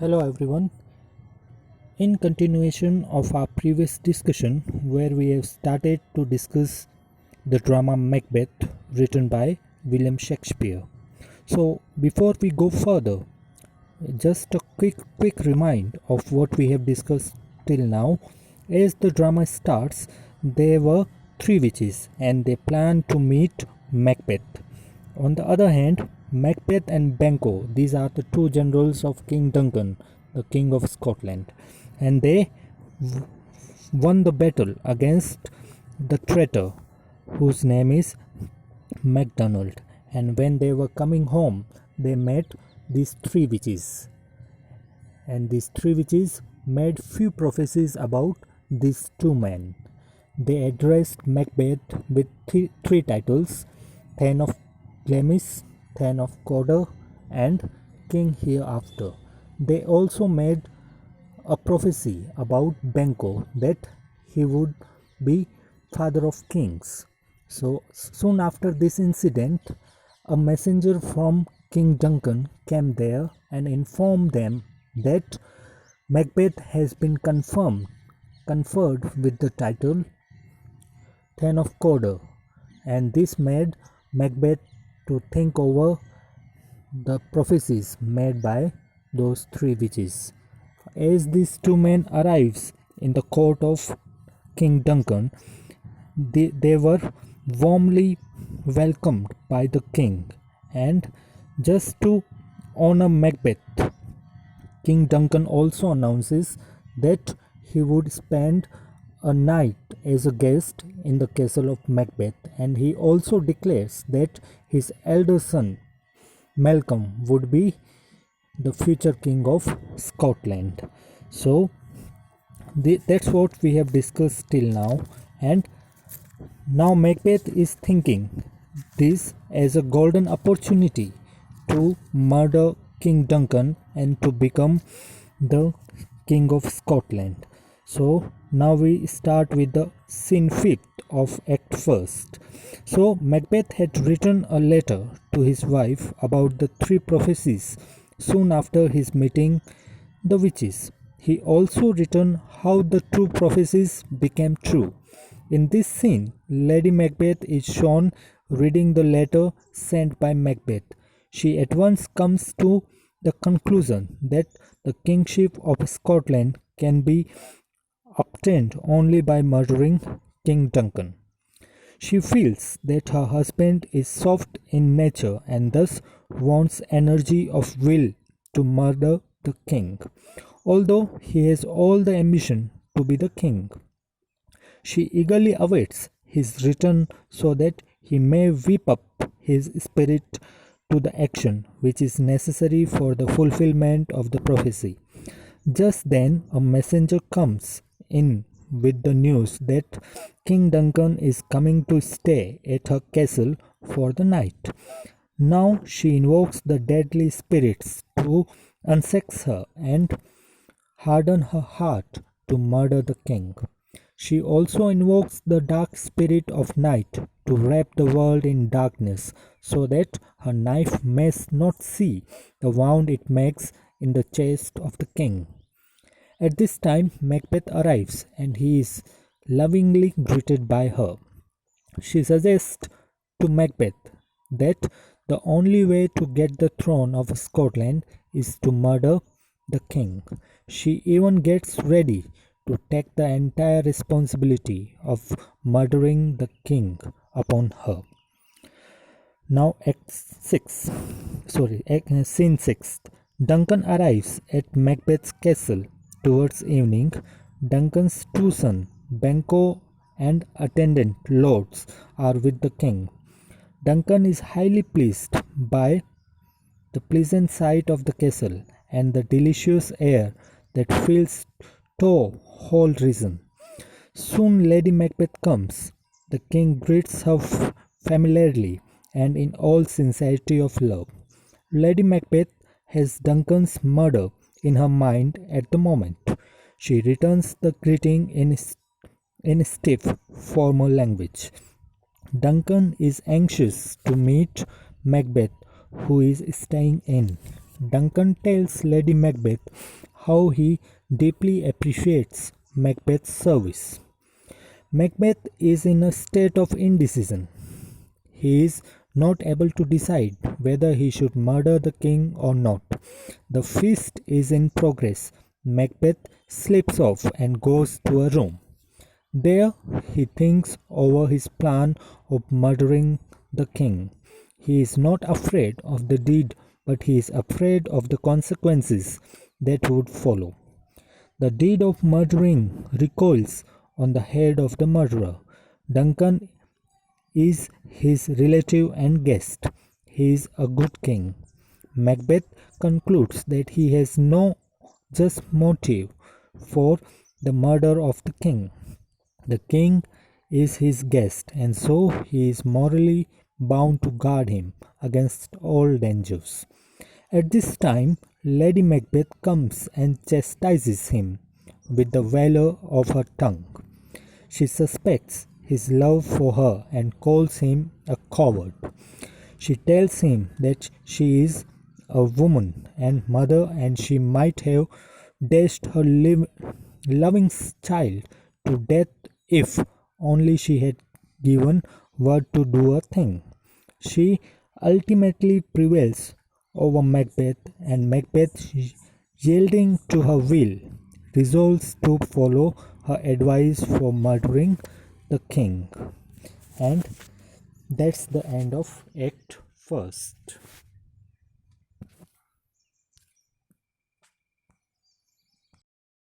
Hello everyone. In continuation of our previous discussion, where we have started to discuss the drama Macbeth written by William Shakespeare. So, before we go further, just a quick remind of what we have discussed till now. As the drama starts, there were three witches and they planned to meet Macbeth. On the other hand, Macbeth and Banquo, these are the two generals of King Duncan, the King of Scotland, and they won the battle against the traitor whose name is MacDonald. And when they were coming home, they met these three witches, and these three witches made few prophecies about these two men. They addressed Macbeth with three titles: Thane of Glamis, Thane of Cawdor, and King Hereafter. They also made a prophecy about Banquo, that he would be father of kings. So soon after this incident, a messenger from King Duncan came there and informed them that Macbeth has been conferred with the title Thane of Cawdor, and this made Macbeth to think over the prophecies made by those three witches. As these two men arrives in the court of King Duncan, they were warmly welcomed by the king, and just to honor Macbeth, King Duncan also announces that he would spend a night as a guest in the castle of Macbeth, and he also declares that his elder son Malcolm would be the future king of Scotland. So that's what we have discussed till now, and now Macbeth is thinking this as a golden opportunity to murder King Duncan and to become the king of Scotland. So now we start with the scene 5th of Act 1st. So Macbeth had written a letter to his wife about the three prophecies soon after his meeting the witches. He also written how the two prophecies became true. In this scene, Lady Macbeth is shown reading the letter sent by Macbeth. She at once comes to the conclusion that the kingship of Scotland can be obtained only by murdering King Duncan. She feels that her husband is soft in nature and thus wants energy of will to murder the king, although he has all the ambition to be the king. She eagerly awaits his return so that he may whip up his spirit to the action which is necessary for the fulfillment of the prophecy. Just then a messenger comes in with the news that King Duncan is coming to stay at her castle for the night. Now she invokes the deadly spirits to unsex her and harden her heart to murder the king. She also invokes the dark spirit of night to wrap the world in darkness so that her knife may not see the wound it makes in the chest of the king. At this time, Macbeth arrives and he is lovingly greeted by her. She suggests to Macbeth that the only way to get the throne of Scotland is to murder the king. She even gets ready to take the entire responsibility of murdering the king upon her. Now Scene 6. Duncan arrives at Macbeth's castle towards evening. Duncan's two sons, Banquo and attendant lords, are with the king. Duncan is highly pleased by the pleasant sight of the castle and the delicious air that fills the whole region. Soon Lady Macbeth comes. The king greets her familiarly and in all sincerity of love. Lady Macbeth has Duncan's murder in her mind at the moment. She returns the greeting in stiff, formal language. Duncan is anxious to meet Macbeth, who is staying in Duncan tells Lady Macbeth how he deeply appreciates Macbeth's service. Macbeth is in a state of indecision. He is not able to decide whether he should murder the king or not. The feast is in progress. Macbeth slips off and goes to a room. There he thinks over his plan of murdering the king. He is not afraid of the deed, but he is afraid of the consequences that would follow. The deed of murdering recoils on the head of the murderer. Duncan is his relative and guest. He is a good king. Macbeth concludes that he has no just motive for the murder of the king. The king is his guest, and so he is morally bound to guard him against all dangers. At this time, Lady Macbeth comes and chastises him with the valor of her tongue. She suspects his love for her and calls him a coward. She tells him that she is a woman and mother, and she might have dashed her loving child to death if only she had given word to do a thing. She ultimately prevails over Macbeth, and Macbeth, yielding to her will, resolves to follow her advice for murdering the king. And that's the end of Act First.